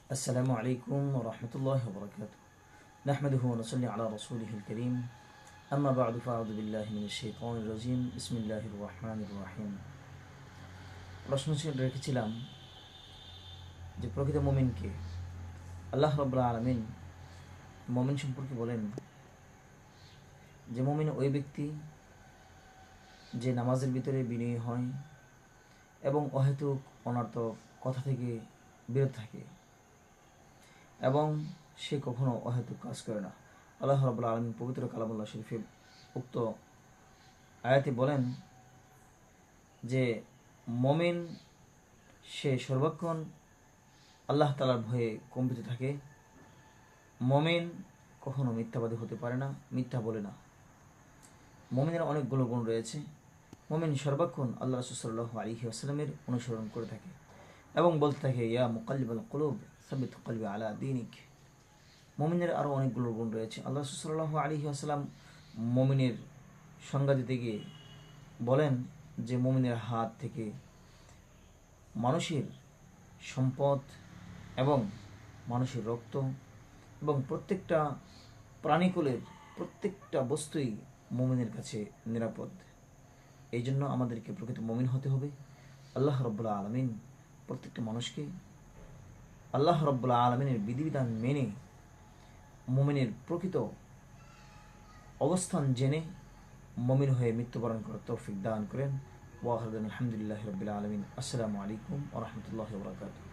السلام عليكم ورحمة الله وبركاته. نحمده ونصلي على رسوله الكريم. أما بعد فأعوذ بالله من الشيطان الرجيم. بسم الله الرحمن الرحيم. প্রশ্ন রেখেছিলাম যে প্রকৃত মুমিনকে আল্লাহ রাব্বুল আলামিন মুমিন সম্পর্কে বলেন যে মুমিন ওই ব্যক্তি যে নামাজের ভিতরে বিনয়ী হয় এবং অহেতুক অনর্থক কথা থেকে বিরত থাকে এবং সে কখনো অহেতুক কাজ করে না। আল্লাহ রাব্বুল আলামিন পবিত্র কালামুল্লাহ শরীফে উক্ত আয়াতে বলেন যে মুমিন সে সর্বক্ষণ আল্লাহ তাআলার ভয়ে কম্পিত থাকে। মুমিন কখনো মিথ্যাবাদী হতে পারে না, মিথ্যা বলে না। মুমিনের অনেকগুলো গুণ রয়েছে। মুমিন সর্বক্ষণ আল্লাহ রাসূল সাল্লাল্লাহু আলাইহি ওয়াসাল্লামের অনুসরণ করে থাকে এবং বলতে থাকে, ইয়া মুকাল্লিবাল কুলুব সাব্বিত কলবি আলা দীনিক। মুমিনের আরও অনেকগুলো গুণ রয়েছে। আল্লাহ রাসূল সাল্লাল্লাহু আলাইহি ওয়াসাল্লাম মুমিনের সংজ্ঞা দিতে গিয়ে বলেন যে মুমিনের হাত থেকে মানুষের সম্পদ এবং মানুষের রক্ত এবং প্রত্যেকটা প্রাণীকুলের প্রত্যেকটা বস্তুই মুমিনের কাছে নিরাপদ। এই জন্য আমাদেরকে প্রকৃত মুমিন হতে হবে। আল্লাহ রাব্বুল আলামিন প্রত্যেকটা মানুষকে আল্লাহ রাব্বুল আলামিনের বিধিবিধান মেনে মুমিনের প্রকৃত অবস্থান জেনে মুমিন হয়ে মৃত্যুবরণ করার তৌফিক দান করেন। ওয়া আখিরু আলহামদুলিল্লাহি রাব্বিল আলামিন। আসসালামু আলাইকুম ওয়া রাহমাতুল্লাহি ওয়া বারাকাতুহু।